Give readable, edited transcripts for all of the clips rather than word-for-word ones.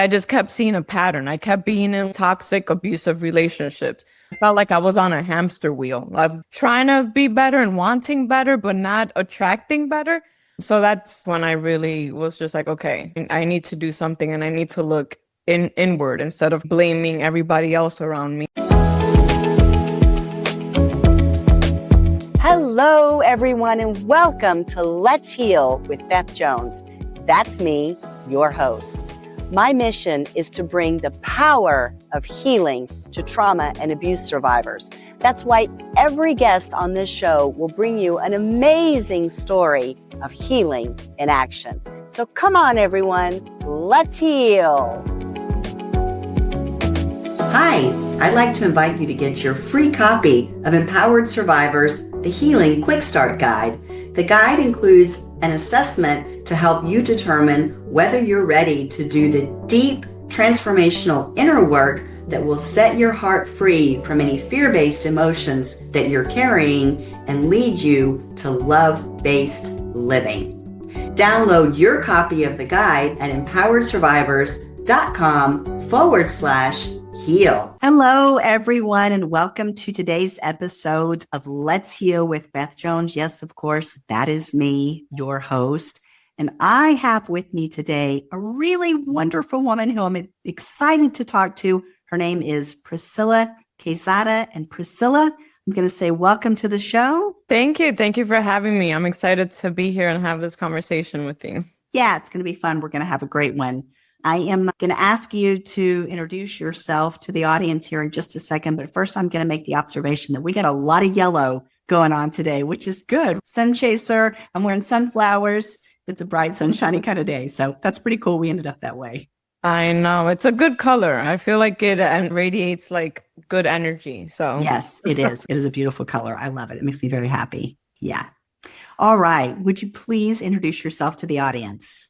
I just kept seeing a pattern. I kept being in toxic, abusive relationships. I felt like I was on a hamster wheel of trying to be better and wanting better, but not attracting better. So that's when I really was just like, okay, I need to do something and I need to look inward instead of blaming everybody else around me. Hello, everyone, and welcome to Let's Heal with Beth Jones. That's me, your host. My mission is to bring the power of healing to trauma and abuse survivors. That's why every guest on this show will bring you an amazing story of healing in action. So come on, everyone, let's heal. Hi, I'd like to invite you to get your free copy of Empowered Survivors, the Healing Quick Start Guide. The guide includes an assessment to help you determine whether you're ready to do the deep, transformational inner work that will set your heart free from any fear-based emotions that you're carrying and lead you to love-based living. Download your copy of the guide at empoweredsurvivors.com/heal. Hello, everyone, and welcome to today's episode of Let's Heal with Beth Jones. Yes, of course, that is me, your host. And I have with me today a really wonderful woman who I'm excited to talk to. Her name is Priscilla Quezada. And Priscilla, I'm going to say welcome to the show. Thank you. Thank you for having me. I'm excited to be here and have this conversation with you. Yeah, it's going to be fun. We're going to have a great one. I am going to ask you to introduce yourself to the audience here in just a second. But first, I'm going to make the observation that we got a lot of yellow going on today, which is good. Sun chaser. I'm wearing sunflowers. It's a bright, sunshiny kind of day. So that's pretty cool. We ended up that way. I know. It's a good color. I feel like it radiates like good energy. So yes, it is. It is a beautiful color. I love it. It makes me very happy. Yeah. All right. Would you please introduce yourself to the audience?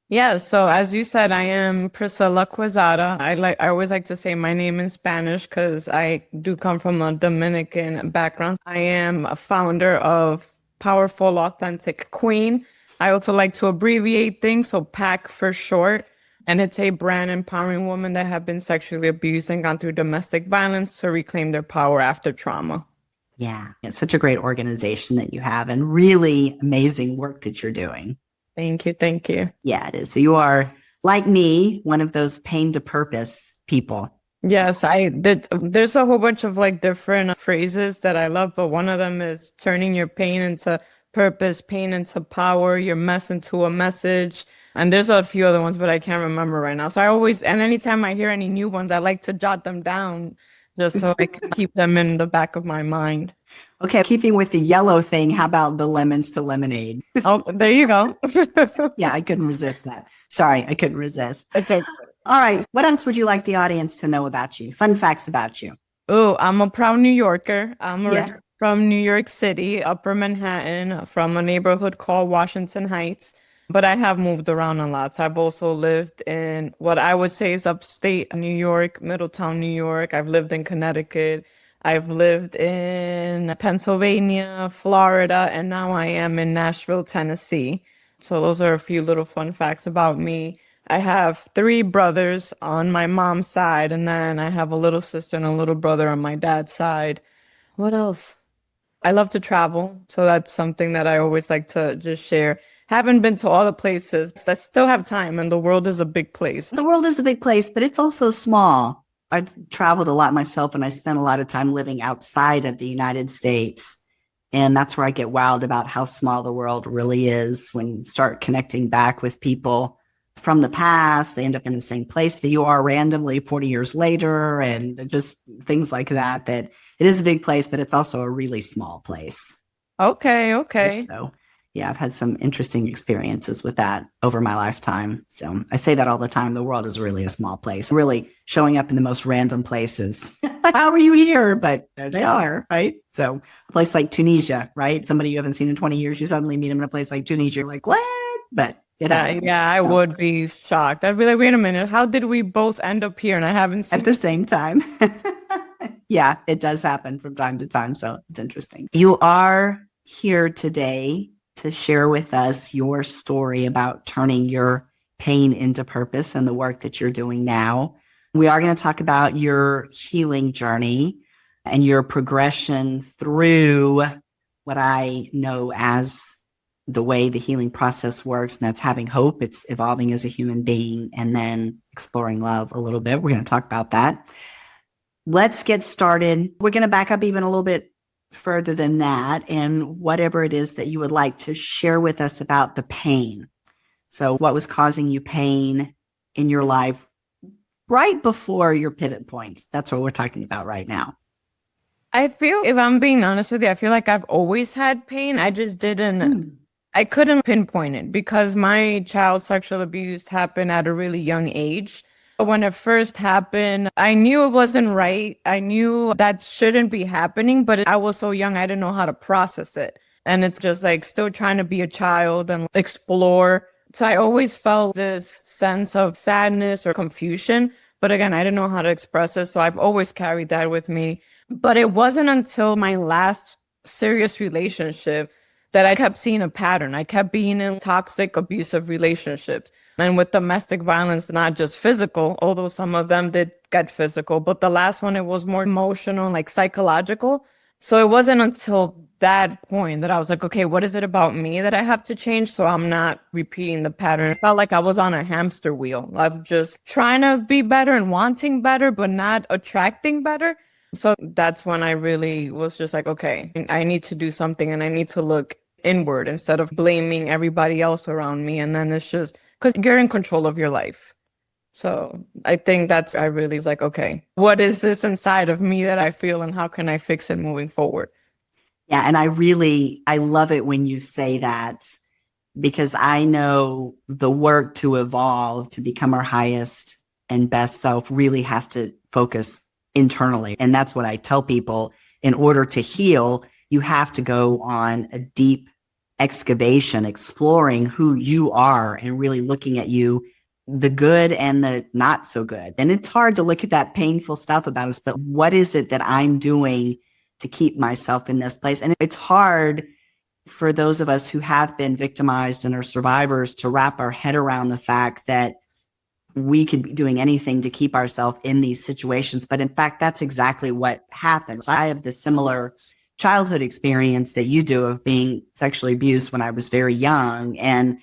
Yeah, so as you said, I am Priscilla Quezada. I always like to say my name in Spanish because I do come from a Dominican background. I am a founder of Powerful Authentic Queen. I also like to abbreviate things, so PAC for short. And it's a brand empowering women that have been sexually abused and gone through domestic violence to reclaim their power after trauma. Yeah, it's such a great organization that you have and really amazing work that you're doing. Thank you. Thank you. Yeah, it is. So you are, like me, one of those pain to purpose people. Yes, there's a whole bunch of like different phrases that I love, but one of them is turning your pain into purpose, pain into power, your mess into a message. And there's a few other ones, but I can't remember right now. So and anytime I hear any new ones, I like to jot them down just so I can keep them in the back of my mind. Okay, keeping with the yellow thing, how about the lemons to lemonade? Oh, there you go. Yeah, I couldn't resist that. Sorry, I couldn't resist. Okay. All right, what else would you like the audience to know about you? Fun facts about you. Oh, I'm a proud New Yorker. I'm originally from New York City, Upper Manhattan, from a neighborhood called Washington Heights. But I have moved around a lot. So I've also lived in what I would say is upstate New York, Middletown, New York. I've lived in Connecticut. I've lived in Pennsylvania, Florida, and now I am in Nashville, Tennessee. So those are a few little fun facts about me. I have 3 brothers on my mom's side, and then I have a little sister and a little brother on my dad's side. What else? I love to travel. So that's something that I always like to just share. Haven't been to all the places. I still have time, and the world is a big place. The world is a big place, but it's also small. I've traveled a lot myself, and I spent a lot of time living outside of the United States. And that's where I get wild about how small the world really is when you start connecting back with people from the past. They end up in the same place that you are randomly 40 years later, and just things like that, that it is a big place, but it's also a really small place. Okay. So yeah, I've had some interesting experiences with that over my lifetime. So I say that all the time. The world is really a small place, really showing up in the most random places. How are you here? But there they are, right? So a place like Tunisia, right? Somebody you haven't seen in 20 years, you suddenly meet them in a place like Tunisia. You're like, what? But it happens. Yeah, I would be shocked. I'd be like, wait a minute, how did we both end up here? And I haven't seen at the same time. Yeah, it does happen from time to time. So it's interesting. You are here today to share with us your story about turning your pain into purpose and the work that you're doing now. We are going to talk about your healing journey and your progression through what I know as the way the healing process works, and that's having hope. It's evolving as a human being and then exploring love a little bit. We're going to talk about that. Let's get started. We're going to back up even a little bit further than that, and whatever it is that you would like to share with us about the pain. So what was causing you pain in your life right before your pivot points? That's what we're talking about right now. I feel, if I'm being honest with you, I feel like I've always had pain. I just didn't, I couldn't pinpoint it because my child sexual abuse happened at a really young age. When it first happened, I knew it wasn't right. I knew that shouldn't be happening, but I was so young, I didn't know how to process it. And it's just like still trying to be a child and explore. So I always felt this sense of sadness or confusion. But again, I didn't know how to express it. So I've always carried that with me. But it wasn't until my last serious relationship that I kept seeing a pattern. I kept being in toxic, abusive relationships. And with domestic violence, not just physical, although some of them did get physical, but the last one, it was more emotional, like psychological. So it wasn't until that point that I was like, okay, what is it about me that I have to change so I'm not repeating the pattern? It felt like I was on a hamster wheel of just trying to be better and wanting better, but not attracting better. So that's when I really was just like, okay, I need to do something and I need to look inward instead of blaming everybody else around me. And then it's just because you're in control of your life. So I think I really was like, okay, what is this inside of me that I feel and how can I fix it moving forward? Yeah. And I love it when you say that, because I know the work to evolve, to become our highest and best self really has to focus internally. And that's what I tell people. In order to heal, you have to go on a deep excavation, exploring who you are and really looking at you, the good and the not so good. And it's hard to look at that painful stuff about us, but what is it that I'm doing to keep myself in this place? And it's hard for those of us who have been victimized and are survivors to wrap our head around the fact that we could be doing anything to keep ourselves in these situations. But in fact, that's exactly what happens. I have the similar childhood experience that you do of being sexually abused when I was very young. And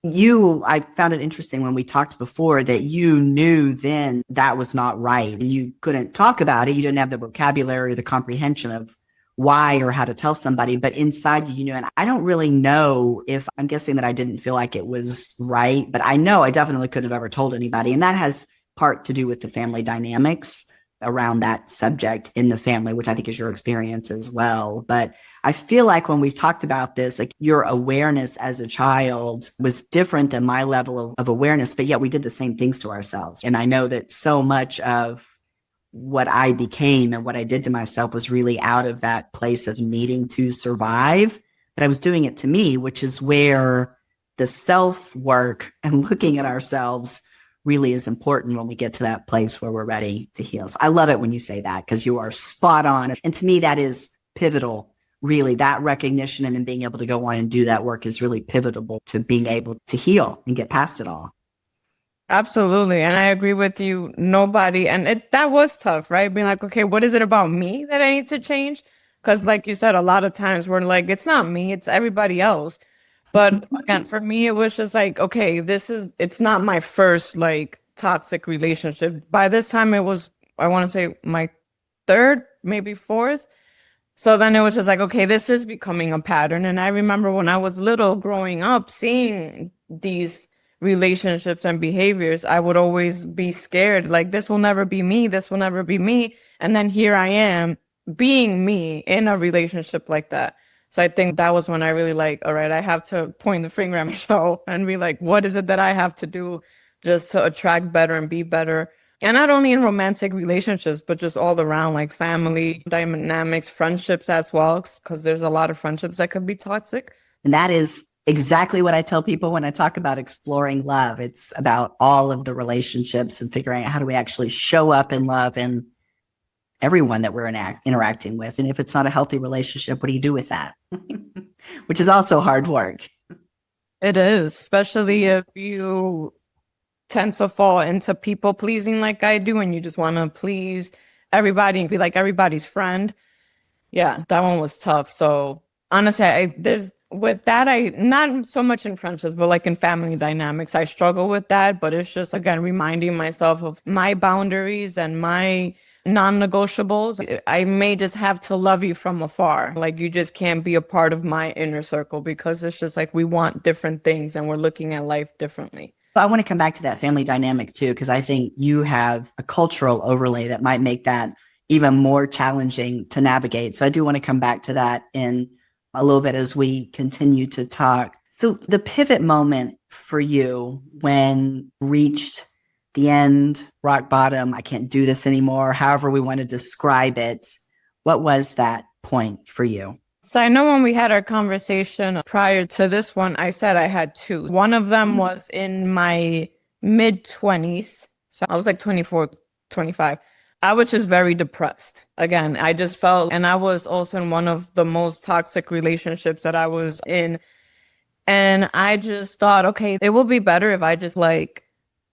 I found it interesting when we talked before that you knew then that was not right and you couldn't talk about it. You didn't have the vocabulary or the comprehension of why or how to tell somebody, but inside you knew. And I don't really know if I'm guessing that I didn't feel like it was right, but I know I definitely couldn't have ever told anybody. And that has part to do with the family dynamics around that subject in the family, which I think is your experience as well. But I feel like when we've talked about this, like your awareness as a child was different than my level of awareness, but yet we did the same things to ourselves. And I know that so much of what I became and what I did to myself was really out of that place of needing to survive, but I was doing it to me, which is where the self work and looking at ourselves really is important when we get to that place where we're ready to heal. So I love it when you say that, because you are spot on. And to me, that is pivotal, really. That recognition and then being able to go on and do that work is really pivotal to being able to heal and get past it all. Absolutely. And I agree with you. Nobody, and that was tough, right? Being like, okay, what is it about me that I need to change? Because like you said, a lot of times we're like, it's not me, it's everybody else. But again, for me, it was just like, okay, it's not my first like toxic relationship. By this time it was, I want to say my third, maybe fourth. So then it was just like, okay, this is becoming a pattern. And I remember when I was little growing up, seeing these relationships and behaviors, I would always be scared. Like, this will never be me. This will never be me. And then here I am being me in a relationship like that. So I think that was when I really like, all right, I have to point the finger at myself and be like, what is it that I have to do just to attract better and be better? And not only in romantic relationships, but just all around, like family dynamics, friendships as well, because there's a lot of friendships that could be toxic. And that is exactly what I tell people when I talk about exploring love. It's about all of the relationships and figuring out how do we actually show up in love in everyone that we're interacting with. And if it's not a healthy relationship, what do you do with that? Which is also hard work. It is, especially if you tend to fall into people pleasing like I do, and you just want to please everybody and be like everybody's friend. Yeah, that one was tough. So honestly, I not so much in friendships, but like in family dynamics, I struggle with that. But it's just, again, reminding myself of my boundaries and my non-negotiables. I may just have to love you from afar. Like, you just can't be a part of my inner circle, because it's just like we want different things and we're looking at life differently. I want to come back to that family dynamic too, because I think you have a cultural overlay that might make that even more challenging to navigate. So I do want to come back to that in a little bit as we continue to talk. So the pivot moment for you when reached the end, rock bottom, I can't do this anymore, however we want to describe it, what was that point for you? So I know when we had our conversation prior to this one, I said I had two. One of them was in my mid-20s. So I was like 24, 25. I was just very depressed. Again, I just felt, and I was also in one of the most toxic relationships that I was in. And I just thought, okay, it will be better if I just like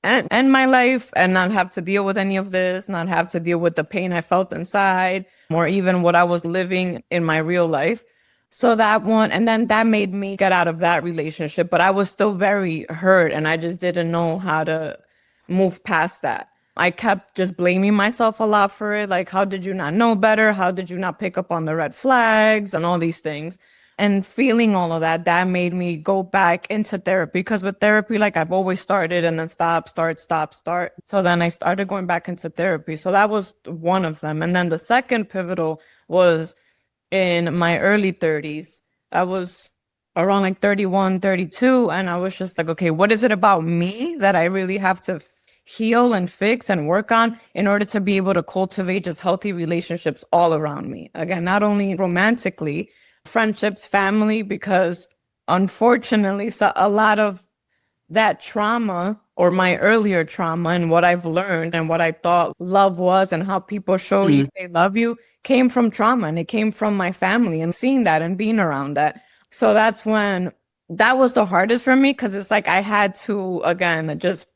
end my life and not have to deal with any of this, not have to deal with the pain I felt inside, or even what I was living in my real life. So that one, and then that made me get out of that relationship, but I was still very hurt and I just didn't know how to move past that. I kept just blaming myself a lot for it. Like, how did you not know better? How did you not pick up on the red flags and all these things? And feeling all of that, that made me go back into therapy, because with therapy, like, I've always started and then stop, start, stop, start. So then I started going back into therapy. So that was one of them. And then the second pivotal was in my early 30s. I was around like 31, 32. And I was just like, okay, what is it about me that I really have to heal and fix and work on in order to be able to cultivate just healthy relationships all around me? Again, not only romantically, friendships, family, because unfortunately, so a lot of that trauma, or my earlier trauma, and what I've learned and what I thought love was and how people show you they love you, came from trauma, and it came from my family, and seeing that and being around that. So that's when that was the hardest for me, because it's like I had to, again, just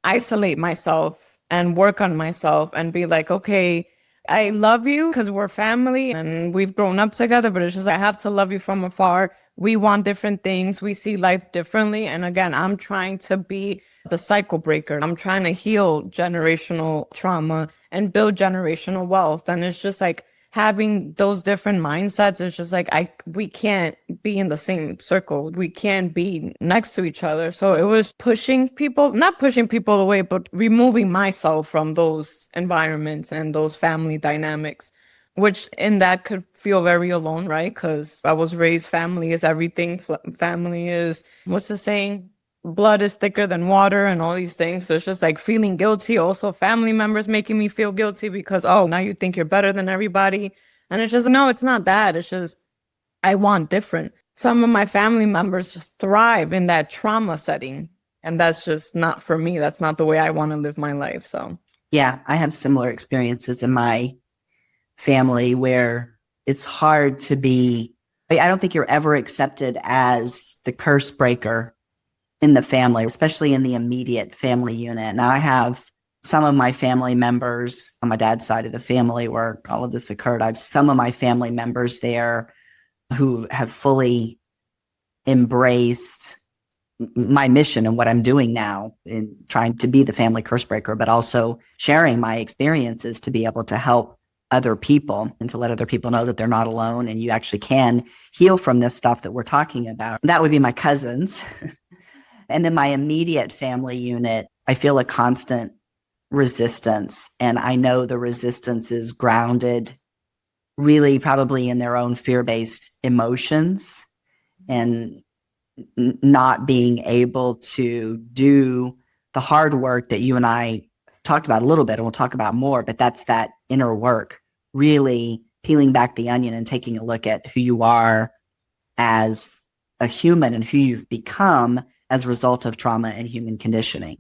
isolate myself and work on myself and be like, okay, I love you because we're family and we've grown up together, but it's just, I have to love you from afar. We want different things. We see life differently. And again, I'm trying to be the cycle breaker. I'm trying to heal generational trauma and build generational wealth. And it's just like having those different mindsets. It's just like, we can't be in the same circle. We can't be next to each other. So it was not pushing people away, but removing myself from those environments and those family dynamics, which in that could feel very alone, right? Because I was raised, family is everything. Family is, what's the saying? Blood is thicker than water and all these things. So it's just like feeling guilty. Also, family members making me feel guilty because, oh, now you think you're better than everybody. And it's just, no, it's not that. It's just, I want different. Some of my family members just thrive in that trauma setting. And that's just not for me. That's not the way I want to live my life. So, yeah, I have similar experiences in my family where it's hard to be, I don't think you're ever accepted as the curse breaker in the family, especially in the immediate family unit. Now, I have some of my family members on my dad's side of the family where all of this occurred. I have some of my family members there who have fully embraced my mission and what I'm doing now in trying to be the family curse breaker, but also sharing my experiences to be able to help other people and to let other people know that they're not alone and you actually can heal from this stuff that we're talking about. That would be my cousins. And then my immediate family unit, I feel a constant resistance. And I know the resistance is grounded really probably in their own fear-based emotions and not being able to do the hard work that you and I talked about a little bit, and we'll talk about more, but that's that inner work, really peeling back the onion and taking a look at who you are as a human and who you've become as a result of trauma and human conditioning.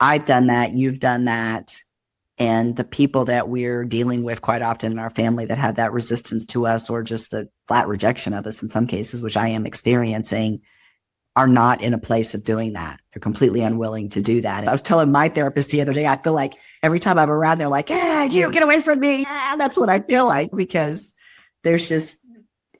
I've done that. You've done that. And the people that we're dealing with quite often in our family that have that resistance to us or just the flat rejection of us in some cases, which I am experiencing, are not in a place of doing that. They're completely unwilling to do that. I was telling my therapist the other day, I feel like every time I'm around, they're like, you get away from me. That's what I feel like, because there's just,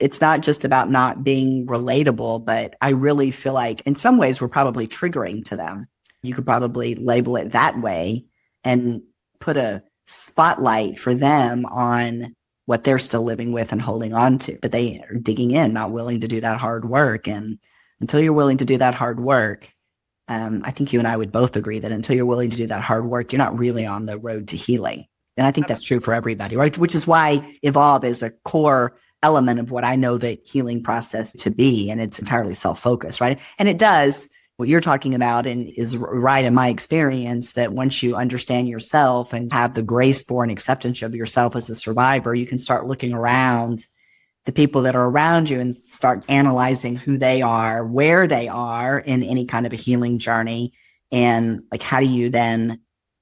it's not just about not being relatable, but I really feel like in some ways we're probably triggering to them. You could probably label it that way and put a spotlight for them on what they're still living with and holding on to, but they are digging in, not willing to do that hard work. And until you're willing to do that hard work, I think you and I would both agree that until you're willing to do that hard work, you're not really on the road to healing. And I think that's true for everybody, right? Which is why Evolve is a core element of what I know the healing process to be. And it's entirely self-focused, right? And it does what you're talking about, and is right in my experience, that once you understand yourself and have the grace for and acceptance of yourself as a survivor, you can start looking around the people that are around you and start analyzing who they are, where they are in any kind of a healing journey. And like, how do you then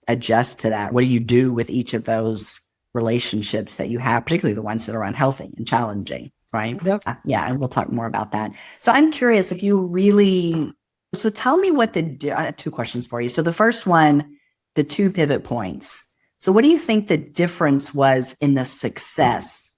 adjust to that? What do you do with each of those relationships that you have, particularly the ones that are unhealthy and challenging, right? Yep. Yeah. And we'll talk more about that. So I'm curious if you really, so tell me what I have two questions for you. So the first one, the 2 pivot points. So what do you think the difference was in the success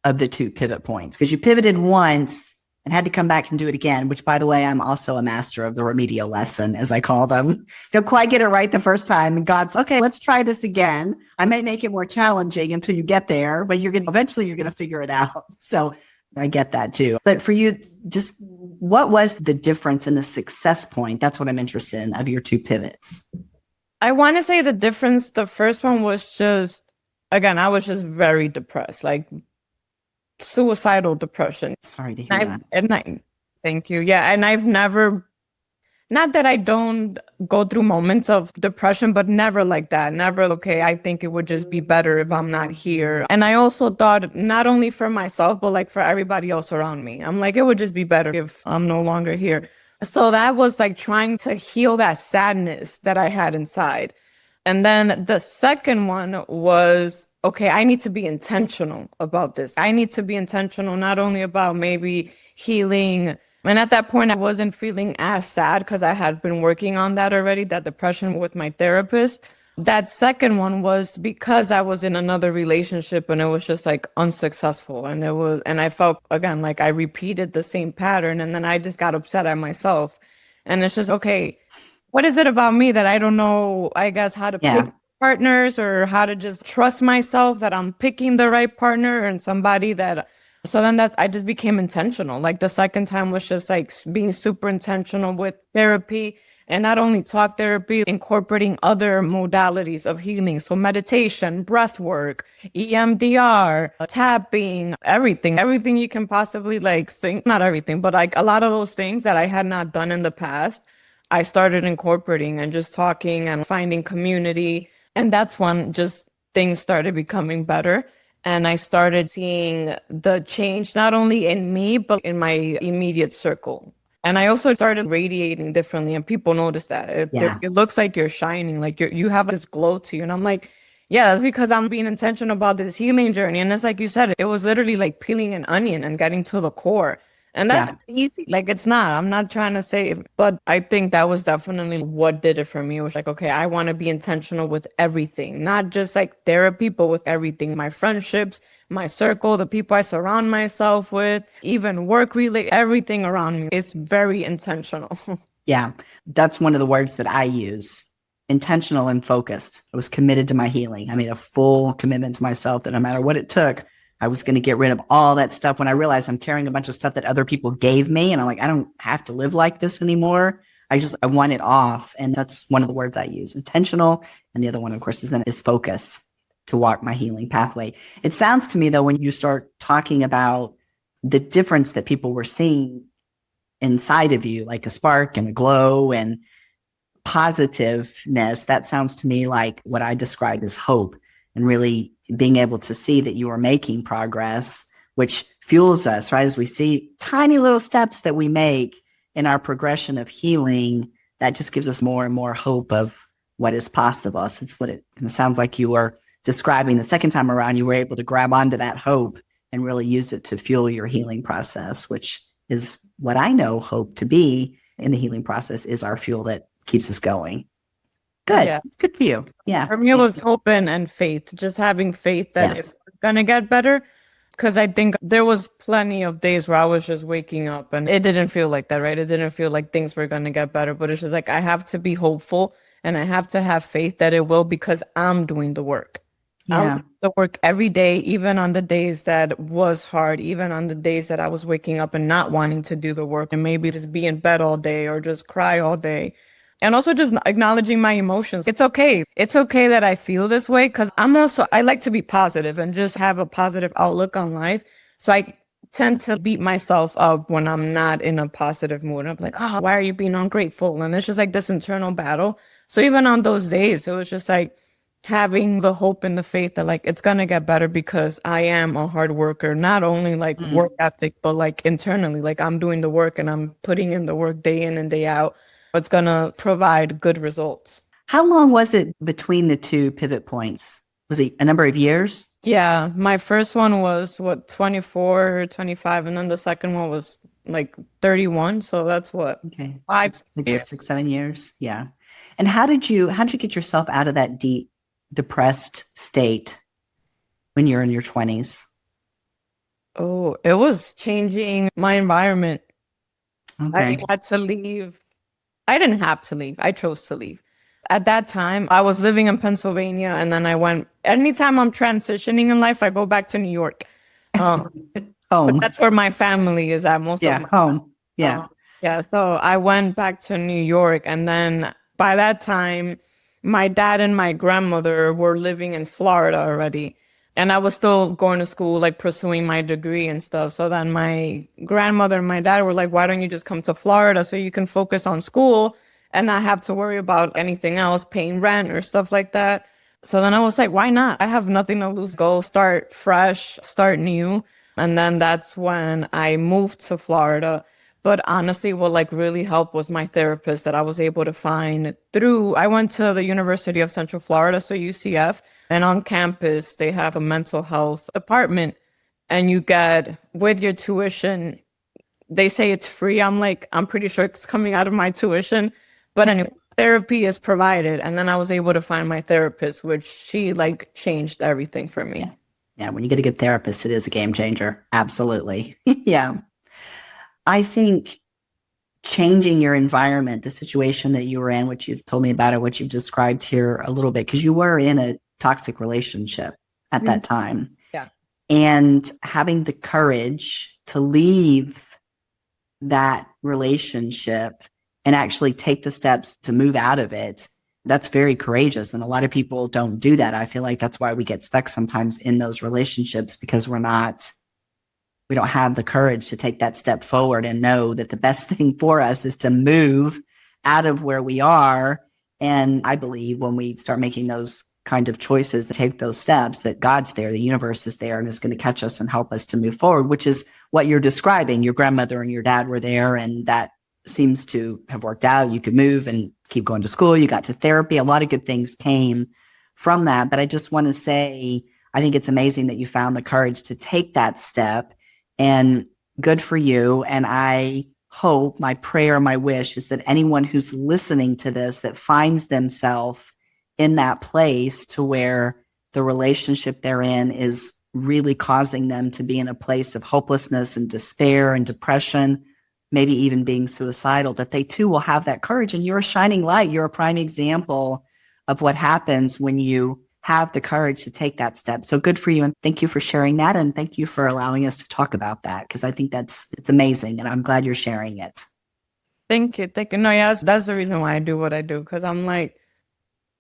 of the 2 pivot points? Because you pivoted once and had to come back and do it again, which, by the way, I'm also a master of the remedial lesson, as I call them. Don't quite get it right the first time. And God's, okay, let's try this again. I may make it more challenging until you get there, but eventually you're going to figure it out. So I get that too. But for you, just what was the difference in the success point? That's what I'm interested in, of your 2 pivots. I want to say the difference, the first one was just, again, I was just very depressed, like suicidal depression. Sorry to hear that. Thank you. Yeah. And I've never, not that I don't go through moments of depression, but never like that. Never, okay, I think it would just be better if I'm not here. And I also thought not only for myself, but like for everybody else around me. I'm like, it would just be better if I'm no longer here. So that was like trying to heal that sadness that I had inside. And then the second one was, okay, I need to be intentional about this. I need to be intentional not only about maybe healing. And at that point, I wasn't feeling as sad because I had been working on that already, that depression with my therapist. That second one was because I was in another relationship and it was just like unsuccessful. And I felt, again, like I repeated the same pattern, and then I just got upset at myself. And it's just, okay, what is it about me that I don't know, I guess, how to pick partners, or how to just trust myself that I'm picking the right partner and somebody that, so then I just became intentional. Like the second time was just like being super intentional with therapy, and not only talk therapy, incorporating other modalities of healing. So meditation, breath work, EMDR, tapping, everything you can possibly like think, not everything, but like a lot of those things that I had not done in the past, I started incorporating and just talking and finding community. And that's when just things started becoming better. And I started seeing the change, not only in me, but in my immediate circle. And I also started radiating differently, and people noticed that. It looks like you're shining, like you have this glow to you. And I'm like, yeah, that's because I'm being intentional about this healing journey. And it's like you said, it was literally like peeling an onion and getting to the core. And that's easy. Like, it's not. I'm not trying to say, but I think that was definitely what did it for me. It was like, okay, I want to be intentional with everything, not just like therapy, but with everything. My friendships, my circle, the people I surround myself with, even work related, everything around me. It's very intentional. Yeah, that's one of the words that I use. Intentional and focused. I was committed to my healing. I made a full commitment to myself that no matter what it took, I was going to get rid of all that stuff. When I realized I'm carrying a bunch of stuff that other people gave me, and I'm like, I don't have to live like this anymore. I want it off. And that's one of the words I use, intentional. And the other one, of course, is focus, to walk my healing pathway. It sounds to me, though, when you start talking about the difference that people were seeing inside of you, like a spark and a glow and positiveness, that sounds to me like what I described as hope, and really being able to see that you are making progress, which fuels us, right? As we see tiny little steps that we make in our progression of healing, that just gives us more and more hope of what is possible. So it's what it sounds like you were describing the second time around. You were able to grab onto that hope and really use it to fuel your healing process, which is what I know hope to be, in the healing process is our fuel that keeps us going. Good. Yeah. It's good for you. Yeah. For me, it was hope and faith, just having faith that it's going to get better. Because I think there was plenty of days where I was just waking up and it didn't feel like that, right? It didn't feel like things were going to get better. But it's just like, I have to be hopeful and I have to have faith that it will, because I'm doing the work. I'm doing the work every day, even on the days that was hard, even on the days that I was waking up and not wanting to do the work and maybe just be in bed all day or just cry all day. And also just acknowledging my emotions. It's okay. It's okay that I feel this way, because I like to be positive and just have a positive outlook on life. So I tend to beat myself up when I'm not in a positive mood. I'm like, oh, why are you being ungrateful? And it's just like this internal battle. So even on those days, it was just like having the hope and the faith that like it's going to get better, because I am a hard worker, not only like work ethic, but like internally, like I'm doing the work and I'm putting in the work day in and day out. It's going to provide good results. How long was it between the two pivot points? Was it a number of years? Yeah. My first one was 24, 25. And then the second one was like 31. So that's what? Okay. 6, 7 years. Yeah. And how did you get yourself out of that deep, depressed state when you're in your 20s? Oh, it was changing my environment. Okay. I had to leave. I didn't have to leave. I chose to leave. At that time, I was living in Pennsylvania, and then I went, anytime I'm transitioning in life, I go back to New York. Home. But that's where my family is at most of my home. Yeah. Yeah. So I went back to New York, and then by that time, my dad and my grandmother were living in Florida already. And I was still going to school, like pursuing my degree and stuff. So then my grandmother and my dad were like, why don't you just come to Florida so you can focus on school and not have to worry about anything else, paying rent or stuff like that. So then I was like, why not? I have nothing to lose. Go start fresh, start new. And then that's when I moved to Florida. But honestly, what like really helped was my therapist that I was able to find I went to the University of Central Florida, so UCF, and on campus, they have a mental health department, and you get, with your tuition, they say it's free. I'm like, I'm pretty sure it's coming out of my tuition, but anyway, therapy is provided. And then I was able to find my therapist, which she like changed everything for me. Yeah. When you get a good therapist, it is a game changer. Absolutely. Yeah. I think changing your environment, the situation that you were in, which you've told me about it, what you've described here a little bit, because you were in a toxic relationship at that time. Yeah. And having the courage to leave that relationship and actually take the steps to move out of it, that's very courageous. And a lot of people don't do that. I feel like that's why we get stuck sometimes in those relationships, because we don't have the courage to take that step forward and know that the best thing for us is to move out of where we are. And I believe when we start making those kind of choices, take those steps, that God's there, the universe is there and is going to catch us and help us to move forward, which is what you're describing. Your grandmother and your dad were there, and that seems to have worked out. You could move and keep going to school. You got to therapy. A lot of good things came from that. But I just want to say, I think it's amazing that you found the courage to take that step. And good for you. And I hope, my prayer, my wish is that anyone who's listening to this that finds themselves in that place to where the relationship they're in is really causing them to be in a place of hopelessness and despair and depression, maybe even being suicidal, that they too will have that courage. And you're a shining light. You're a prime example of what happens when you have the courage to take that step. So good for you. And thank you for sharing that. And thank you for allowing us to talk about that, because I think it's amazing. And I'm glad you're sharing it. Thank you. Thank you. No, yeah, that's the reason why I do what I do. Because I'm like,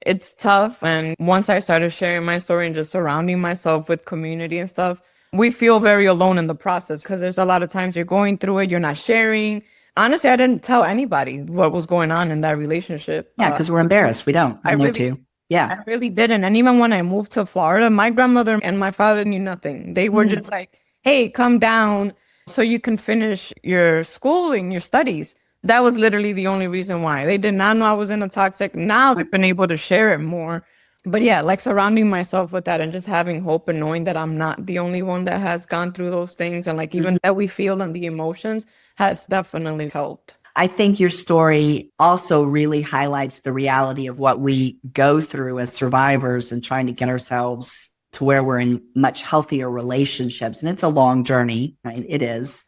it's tough. And once I started sharing my story and just surrounding myself with community and stuff, we feel very alone in the process, because there's a lot of times you're going through it, you're not sharing. Honestly, I didn't tell anybody what was going on in that relationship. Yeah, because we're embarrassed. We don't. I'm there too. Yeah. I really didn't. And even when I moved to Florida, my grandmother and my father knew nothing. They were just like, hey, come down so you can finish your schooling, your studies. That was literally the only reason why. They did not know I was in a toxic. Now I've been able to share it more. But yeah, like surrounding myself with that and just having hope and knowing that I'm not the only one that has gone through those things. And like even that we feel and the emotions has definitely helped. I think your story also really highlights the reality of what we go through as survivors and trying to get ourselves to where we're in much healthier relationships. And it's a long journey, right? It is.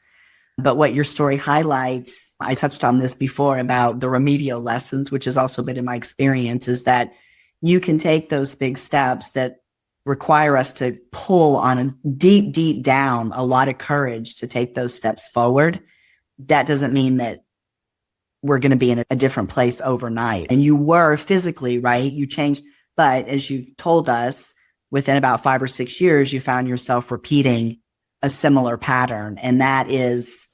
But what your story highlights, I touched on this before about the remedial lessons, which has also been in my experience, is that you can take those big steps that require us to pull on a deep, deep down, a lot of courage to take those steps forward. That doesn't mean that we're going to be in a different place overnight. And you were physically, right? You changed. But as you've told us, within about 5 or 6 years, you found yourself repeating a similar pattern. And that is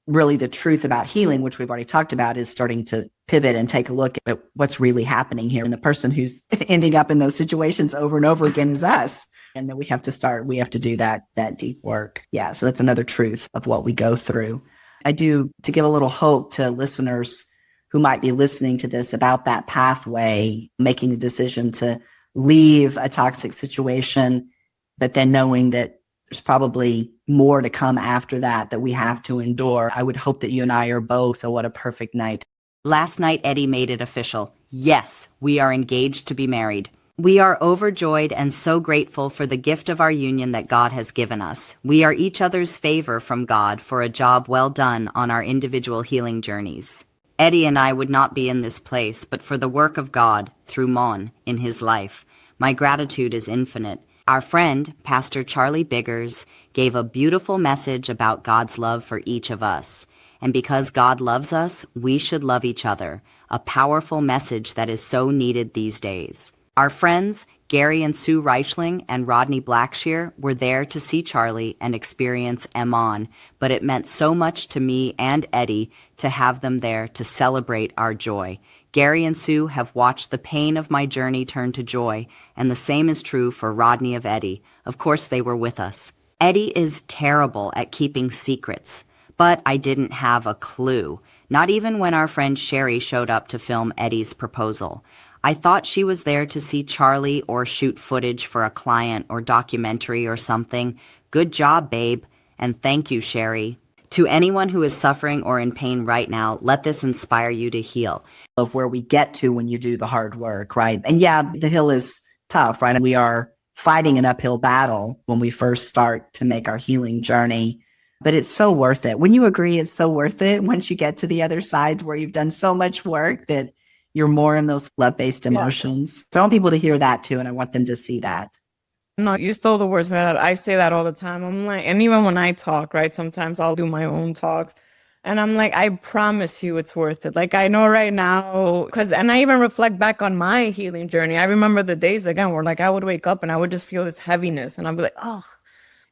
really the truth about healing, which we've already talked about, is starting to pivot and take a look at what's really happening here. And the person who's ending up in those situations over and over again is us. And then we have to do that deep work. Yeah. So that's another truth of what we go through. I do, to give a little hope to listeners who might be listening to this about that pathway, making the decision to leave a toxic situation, but then knowing that there's probably more to come after that we have to endure. I would hope that you and I are both, what a perfect night. Last night, Eddie made it official. Yes, we are engaged to be married. We are overjoyed and so grateful for the gift of our union that God has given us. We are each other's favor from God for a job well done on our individual healing journeys. Eddie and I would not be in this place but for the work of God through Mon in his life. My gratitude is infinite. Our friend, Pastor Charlie Biggers, gave a beautiful message about God's love for each of us. And because God loves us, we should love each other, a powerful message that is so needed these days. Our friends, Gary and Sue Reichling and Rodney Blackshear, were there to see Charlie and experience Emon, but it meant so much to me and Eddie to have them there to celebrate our joy. Gary and Sue have watched the pain of my journey turn to joy, and the same is true for Rodney of Eddie. Of course, they were with us. Eddie is terrible at keeping secrets, but I didn't have a clue, not even when our friend Sherry showed up to film Eddie's proposal. I thought she was there to see Charlie or shoot footage for a client or documentary or something. Good job, babe, and thank you, Sherry. To anyone who is suffering or in pain right now, let this inspire you to heal. Of where we get to when you do the hard work, right? And yeah, the hill is tough, right? We are fighting an uphill battle when we first start to make our healing journey, but it's so worth it. When you agree, it's so worth it once you get to the other side where you've done so much work that you're more in those love-based emotions. Yeah. So I want people to hear that too, and I want them to see that. No, you stole the words, man. I say that all the time. I'm like, and even when I talk, right, sometimes I'll do my own talks. And I'm like, I promise you it's worth it. Like, I know right now, and I even reflect back on my healing journey. I remember the days again where like I would wake up and I would just feel this heaviness and I'd be like, oh.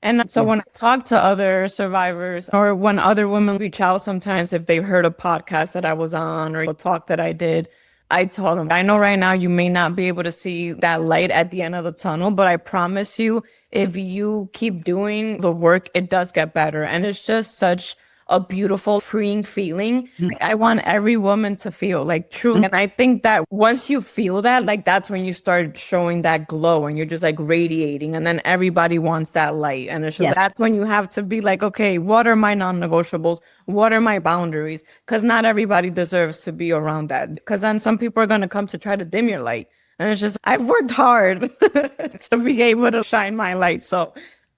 And so when I talk to other survivors or when other women reach out sometimes if they've heard a podcast that I was on or a talk that I did, I tell them, I know right now you may not be able to see that light at the end of the tunnel, but I promise you, if you keep doing the work, it does get better. And it's just such a beautiful, freeing feeling. I want every woman to feel like true. And I think that once you feel that, like that's when you start showing that glow and you're just like radiating. And then everybody wants that light. And it's just that's when you have to be like, okay, what are my non-negotiables? What are my boundaries? Because not everybody deserves to be around that. Because then some people are going to come to try to dim your light. And it's just, I've worked hard to be able to shine my light. So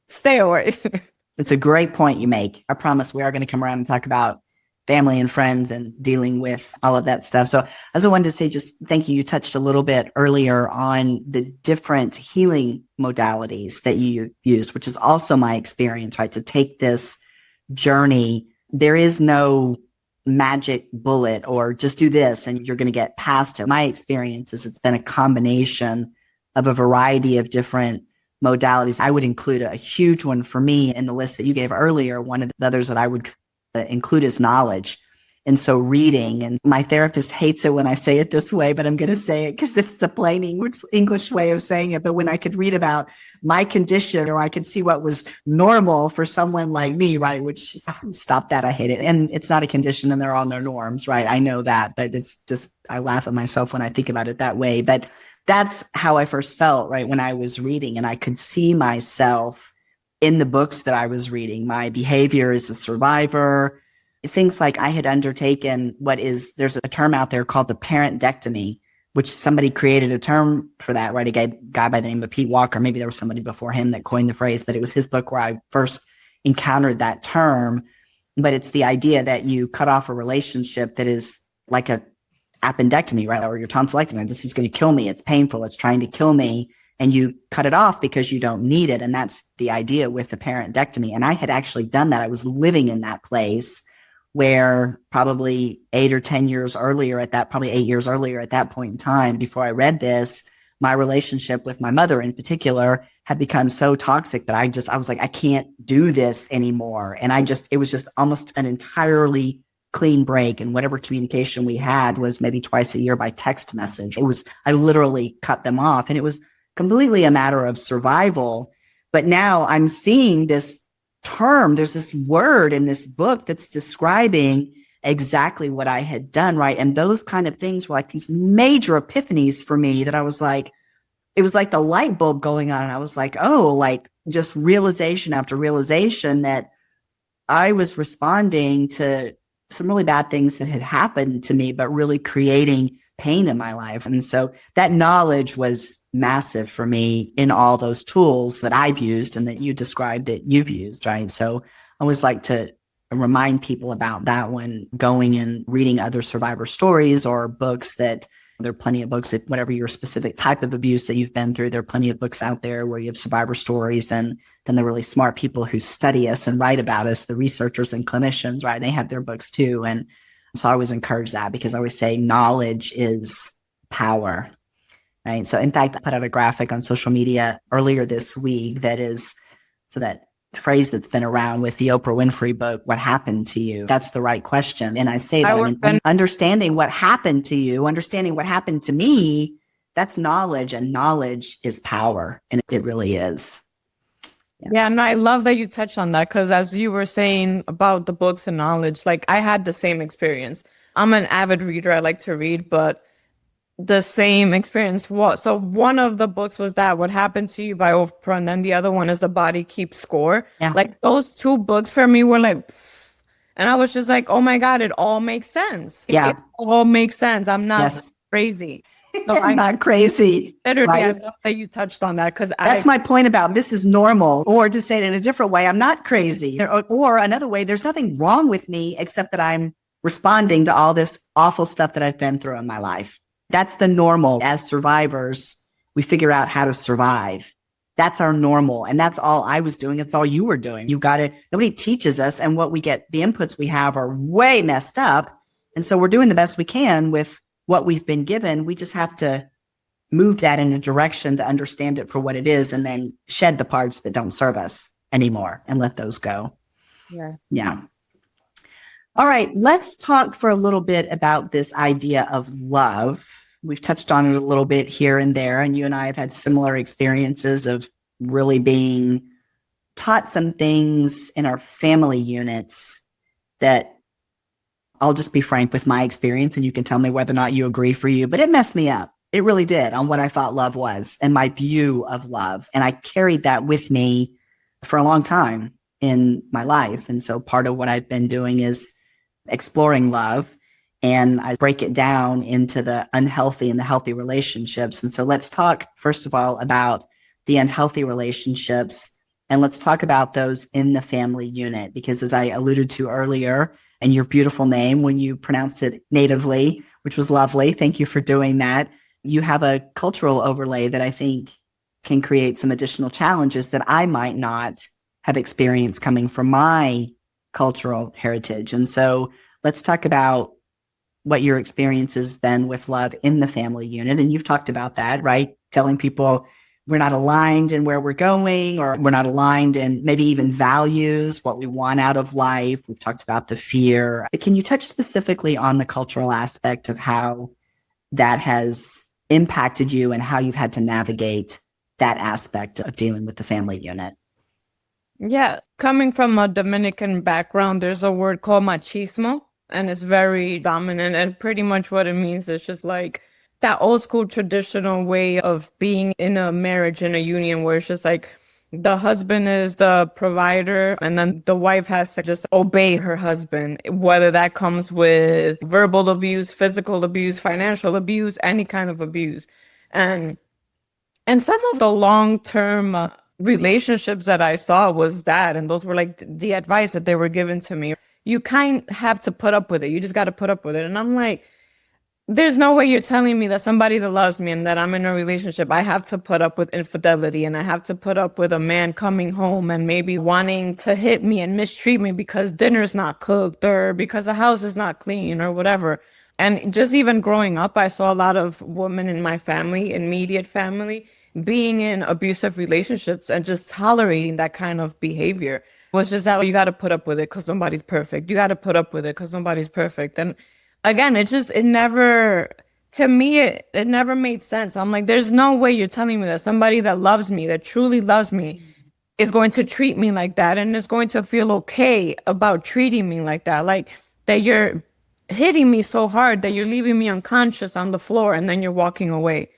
stay away. It's a great point you make. I promise we are going to come around and talk about family and friends and dealing with all of that stuff. So I also wanted to say just thank you. You touched a little bit earlier on the different healing modalities that you use, which is also my experience, right? To take this journey, there is no magic bullet or just do this and you're going to get past it. My experience is it's been a combination of a variety of different modalities. I would include a huge one for me in the list that you gave earlier. One of the others that I would include is knowledge. And so reading, and my therapist hates it when I say it this way, but I'm going to say it because it's the plain English way of saying it. But when I could read about my condition or I could see what was normal for someone like me, right, which stop that, I hate it. And it's not a condition and they're on their norms, right? I know that, but it's just, I laugh at myself when I think about it that way. But that's how I first felt, right, when I was reading, and I could see myself in the books that I was reading, my behavior as a survivor, things like I had undertaken there's a term out there called the parentectomy, which somebody created a term for that, right? A guy by the name of Pete Walker. Maybe there was somebody before him that coined the phrase, but it was his book where I first encountered that term. But it's the idea that you cut off a relationship that is like a appendectomy, right? Or your tonsillectomy. This is going to kill me. It's painful. It's trying to kill me. And you cut it off because you don't need it. And that's the idea with the parentectomy. And I had actually done that. I was living in that place where probably 8 or 10 years earlier probably 8 years earlier at that point in time, before I read this, my relationship with my mother in particular had become so toxic that I was like, I can't do this anymore. And it was just almost an entirely clean break. And whatever communication we had was maybe twice a year by text message. I literally cut them off, and it was completely a matter of survival. But now I'm seeing this term, there's this word in this book that's describing exactly what I had done, right? And those kind of things were like these major epiphanies for me that I was like, it was like the light bulb going on. And I was like, oh, like just realization after realization that I was responding to some really bad things that had happened to me, but really creating pain in my life. And so that knowledge was massive for me in all those tools that I've used and that you described that you've used, right? So I always like to remind people about that when going and reading other survivor stories or books. That there are plenty of books, whatever your specific type of abuse that you've been through, there are plenty of books out there where you have survivor stories, and then the really smart people who study us and write about us, the researchers and clinicians, right? They have their books too. And so I always encourage that, because I always say knowledge is power, right? So in fact, I put out a graphic on social media earlier this week that phrase that's been around with the Oprah Winfrey book, What Happened to You? That's the right question. And I say that understanding what happened to you, understanding what happened to me, that's knowledge, and knowledge is power. And it really is. Yeah, and I love that you touched on that, because as you were saying about the books and knowledge, like I had the same experience. I'm an avid reader. I like to read, but the same experience was. So one of the books was that What Happened to You by Oprah, and then the other one is The Body Keeps Score. Yeah. Like those two books for me were like, and I was just like, oh my God, it all makes sense. Yeah. It all makes sense. I'm not crazy. So I'm not crazy. Literally, right? I love that you touched on that, because that's my point about this is normal, or to say it in a different way, I'm not crazy. Or another way, there's nothing wrong with me except that I'm responding to all this awful stuff that I've been through in my life. That's the normal. As survivors, we figure out how to survive. That's our normal. And that's all I was doing. It's all you were doing. Nobody teaches us. And what we get, the inputs we have are way messed up. And so we're doing the best we can with what we've been given. We just have to move that in a direction to understand it for what it is, and then shed the parts that don't serve us anymore and let those go. Yeah. All right. Let's talk for a little bit about this idea of love. We've touched on it a little bit here and there, and you and I have had similar experiences of really being taught some things in our family units that, I'll just be frank with my experience, and you can tell me whether or not you agree for you, but it messed me up. It really did, on what I thought love was and my view of love. And I carried that with me for a long time in my life. And so part of what I've been doing is exploring love, and I break it down into the unhealthy and the healthy relationships. And so let's talk, first of all, about the unhealthy relationships, and let's talk about those in the family unit, because as I alluded to earlier, and your beautiful name when you pronounced it natively, which was lovely. Thank you for doing that. You have a cultural overlay that I think can create some additional challenges that I might not have experienced coming from my cultural heritage. And so let's talk about what your experience has been with love in the family unit. And you've talked about that, right? Telling people we're not aligned in where we're going, or we're not aligned in maybe even values, what we want out of life. We've talked about the fear. But can you touch specifically on the cultural aspect of how that has impacted you and how you've had to navigate that aspect of dealing with the family unit? Yeah, coming from a Dominican background, there's a word called machismo, and it's very dominant. And pretty much what it means is just like that old school traditional way of being in a marriage, in a union, where it's just like the husband is the provider, and then the wife has to just obey her husband, whether that comes with verbal abuse, physical abuse, financial abuse, any kind of abuse. And some of the long-term relationships that I saw was that, and those were like the advice that they were given to me. You kind of have to put up with it. You just got to put up with it. And I'm like, there's no way you're telling me that somebody that loves me and that I'm in a relationship, I have to put up with infidelity, and I have to put up with a man coming home and maybe wanting to hit me and mistreat me because dinner's not cooked or because the house is not clean or whatever. And just even growing up, I saw a lot of women in my family, immediate family, being in abusive relationships and just tolerating that kind of behavior. It was just that you got to put up with it because nobody's perfect. You got to put up with it because nobody's perfect. And again, it never, to me, it never made sense. I'm like, there's no way you're telling me that somebody that loves me, that truly loves me, is going to treat me like that and is going to feel okay about treating me like that. Like that you're hitting me so hard that you're leaving me unconscious on the floor and then you're walking away.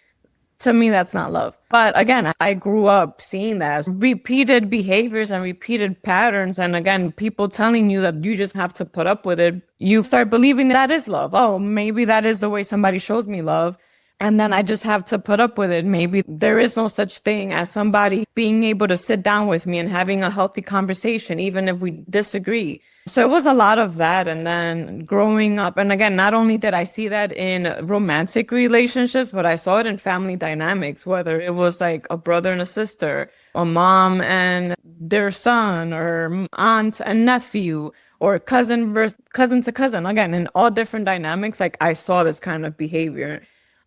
To me, that's not love. But again, I grew up seeing that as repeated behaviors and repeated patterns. And again, people telling you that you just have to put up with it. You start believing that is love. Oh, maybe that is the way somebody shows me love. And then I just have to put up with it. Maybe there is no such thing as somebody being able to sit down with me and having a healthy conversation, even if we disagree. So it was a lot of that. And then growing up, and again, not only did I see that in romantic relationships, but I saw it in family dynamics, whether it was like a brother and a sister, a mom and their son, or aunt and nephew, or cousin to cousin. Again, in all different dynamics, like I saw this kind of behavior.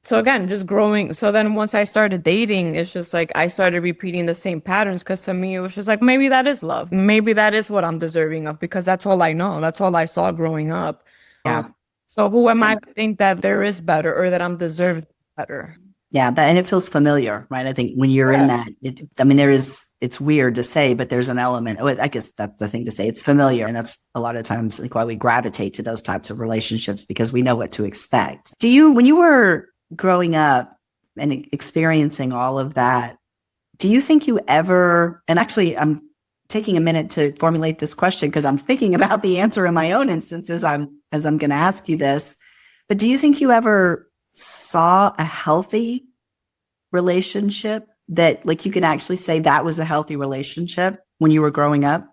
So again, just growing. So then once I started dating, it's just like I started repeating the same patterns, because to me, it was just like, maybe that is love. Maybe that is what I'm deserving of, because that's all I know. That's all I saw growing up. Yeah. So who am I to think that there is better or that I'm deserved better? Yeah, and it feels familiar, right? I think when you're in that, it's weird to say, but there's an element. I guess that's the thing to say. It's familiar. And that's a lot of times like why we gravitate to those types of relationships, because we know what to expect. When you were growing up and experiencing all of that, do you think you ever, and actually I'm taking a minute to formulate this question because I'm thinking about the answer in my own instances as I'm going to ask you this, but do you think you ever saw a healthy relationship that like you can actually say that was a healthy relationship when you were growing up?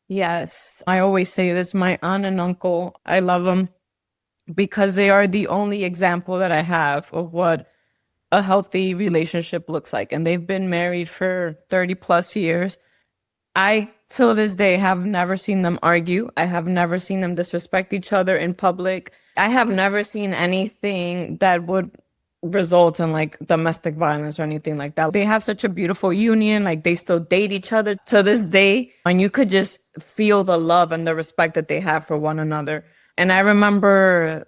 Yes. I always say this, my aunt and uncle, I love them because they are the only example that I have of what a healthy relationship looks like. And they've been married for 30 plus years. I, till this day, have never seen them argue. I have never seen them disrespect each other in public. I have never seen anything that would result in like domestic violence or anything like that. They have such a beautiful union. Like they still date each other to this day. And you could just feel the love and the respect that they have for one another. And I remember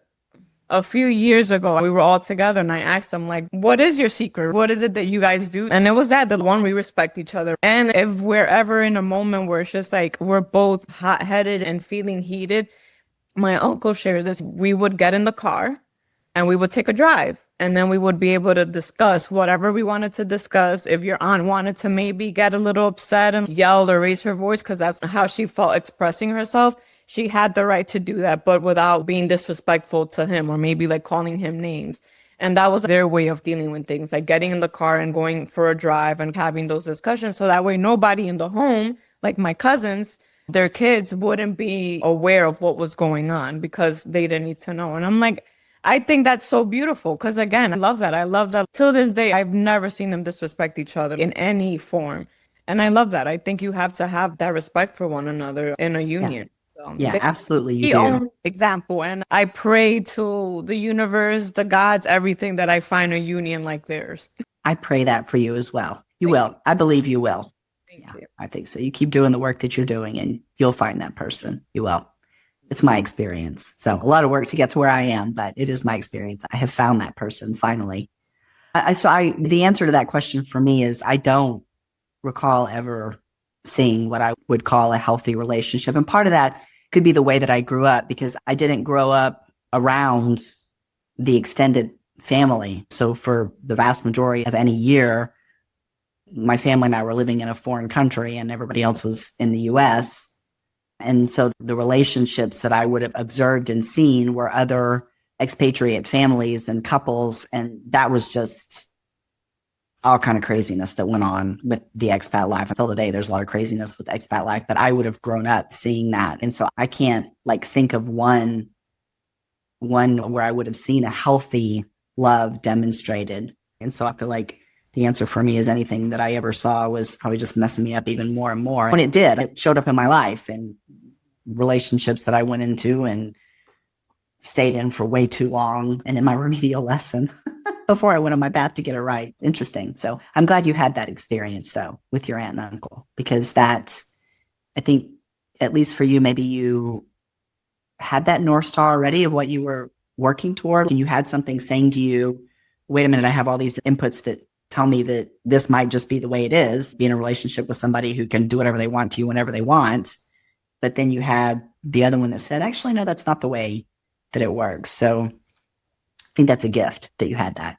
a few years ago, we were all together and I asked them, like, what is your secret? What is it that you guys do? And it was that, the one, we respect each other. And if we're ever in a moment where it's just like, we're both hot-headed and feeling heated, my uncle shared this, we would get in the car and we would take a drive. And then we would be able to discuss whatever we wanted to discuss. If your aunt wanted to maybe get a little upset and yell or raise her voice, because that's how she felt expressing herself, she had the right to do that, but without being disrespectful to him or maybe like calling him names. And that was their way of dealing with things, like getting in the car and going for a drive and having those discussions. So that way nobody in the home, like my cousins, their kids wouldn't be aware of what was going on because they didn't need to know. And I'm like, I think that's so beautiful because, again, I love that. I love that. Till this day, I've never seen them disrespect each other in any form. And I love that. I think you have to have that respect for one another in a union. Yeah, absolutely. You do. Example. And I pray to the universe, the gods, everything, that I find a union like theirs. I pray that for you as well. You will. I believe you will. Thank you. I think so. You keep doing the work that you're doing and you'll find that person. You will. It's my experience. So a lot of work to get to where I am, but it is my experience. I have found that person finally. The answer to that question for me is I don't recall ever seeing what I would call a healthy relationship. And part of that could be the way that I grew up, because I didn't grow up around the extended family. So for the vast majority of any year, my family and I were living in a foreign country and everybody else was in the US. And so the relationships that I would have observed and seen were other expatriate families and couples. And that was just all kind of craziness that went on with the expat life. Until today, there's a lot of craziness with expat life, but I would have grown up seeing that. And so I can't think of one where I would have seen a healthy love demonstrated. And so I feel like the answer for me is anything that I ever saw was probably just messing me up even more and more. When it did, it showed up in my life and relationships that I went into and stayed in for way too long. And in my remedial lesson before I went on my path to get it right. Interesting. So I'm glad you had that experience though with your aunt and uncle, because that, I think, at least for you, maybe you had that North Star already of what you were working toward. And you had something saying to you, wait a minute, I have all these inputs that tell me that this might just be the way it is, be in a relationship with somebody who can do whatever they want to you whenever they want. But then you had the other one that said, actually, no, that's not the way that it works. So I think that's a gift that you had that.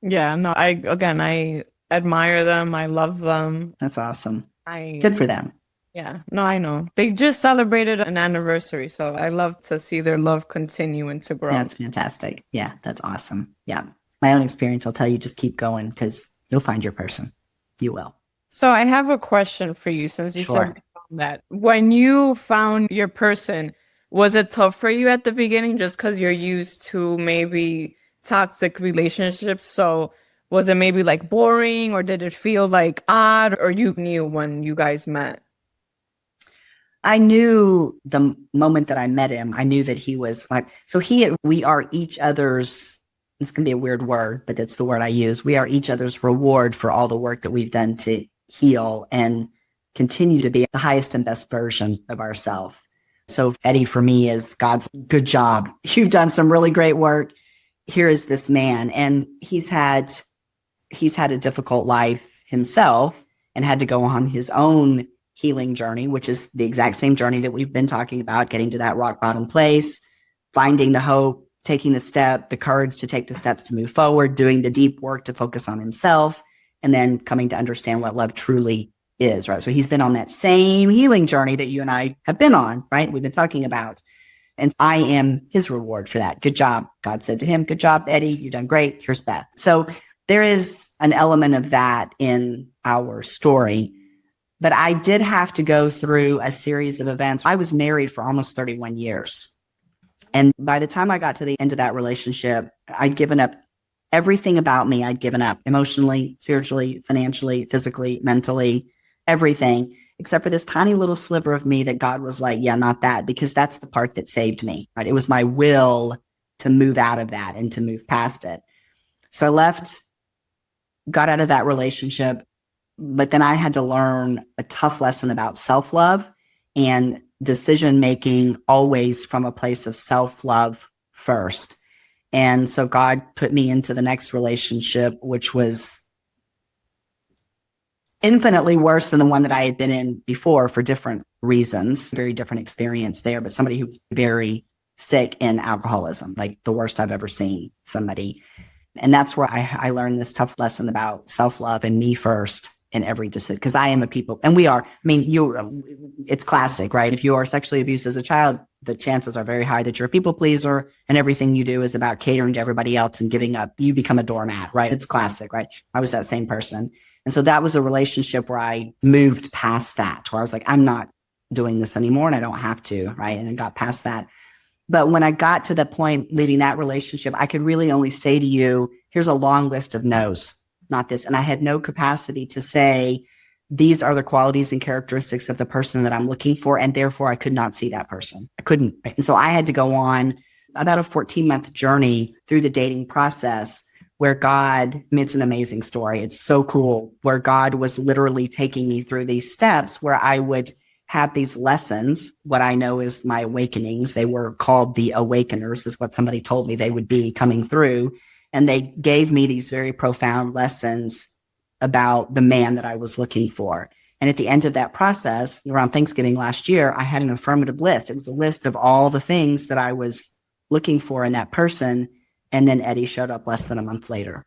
Yeah, no, I admire them. I love them. That's awesome. Good for them. Yeah, no, I know. They just celebrated an anniversary. So I love to see their love continue and to grow. That's fantastic. Yeah, that's awesome. Yeah. My own experience, I'll tell you, just keep going because you'll find your person. You will. So I have a question for you since you Sure. said that. When you found your person, was it tough for you at the beginning just because you're used to maybe toxic relationships? So was it maybe boring, or did it feel odd, or you knew when you guys met? I knew the moment that I met him, I knew that he was we are each other's, it's going to be a weird word, but that's the word I use. We are each other's reward for all the work that we've done to heal and continue to be the highest and best version of ourselves. So Eddie, for me, is God's good job. You've done some really great work. Here is this man. And he's had a difficult life himself and had to go on his own healing journey, which is the exact same journey that we've been talking about, getting to that rock bottom place, finding the hope, taking the courage to take the steps to move forward, doing the deep work to focus on himself, and then coming to understand what love truly is, right? So he's been on that same healing journey that you and I have been on, right? We've been talking about. And I am his reward for that. Good job. God said to him, good job, Eddie. You've done great. Here's Beth. So there is an element of that in our story. But I did have to go through a series of events. I was married for almost 31 years. And by the time I got to the end of that relationship, I'd given up everything about me. I'd given up emotionally, spiritually, financially, physically, mentally, everything, except for this tiny little sliver of me that God was like, yeah, not that, because that's the part that saved me, right? It was my will to move out of that and to move past it. So I left, got out of that relationship, but then I had to learn a tough lesson about self-love and decision-making always from a place of self-love first. And so God put me into the next relationship, which was infinitely worse than the one that I had been in before for different reasons, very different experience there, but somebody who was very sick in alcoholism, like the worst I've ever seen somebody. And that's where I learned this tough lesson about self-love and me first in every decision, because I am a people, and we are, it's classic, right? If you are sexually abused as a child, the chances are very high that you're a people pleaser and everything you do is about catering to everybody else and giving up. You become a doormat, right? It's classic, right? I was that same person. And so that was a relationship where I moved past that, where I was like, I'm not doing this anymore and I don't have to, right? And I got past that. But when I got to the point leaving that relationship, I could really only say to you, here's a long list of no's, not this. And I had no capacity to say, these are the qualities and characteristics of the person that I'm looking for. And therefore I could not see that person. I couldn't. And so I had to go on about a 14-month journey through the dating process where God, it's an amazing story. It's so cool, where God was literally taking me through these steps where I would have these lessons, what I know is my awakenings. They were called the awakeners, is what somebody told me they would be coming through. And they gave me these very profound lessons about the man that I was looking for. And at the end of that process, around Thanksgiving last year, I had an affirmative list. It was a list of all the things that I was looking for in that person. And then Eddie showed up less than a month later.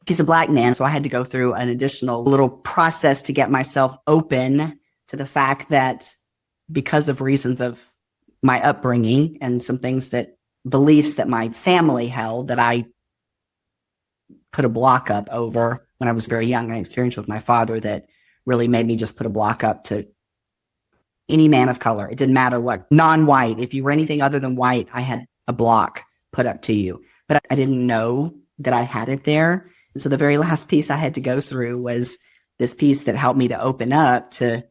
he's a Black man. So I had to go through an additional little process to get myself open to the fact that because of reasons of my upbringing and some things that beliefs that my family held that I put a block up over when I was very young. I experienced with my father that really made me just put a block up to any man of color. It didn't matter what, non-white. If you were anything other than white, I had a block put up to you. But I didn't know that I had it there. And so the very last piece I had to go through was this piece that helped me to open up to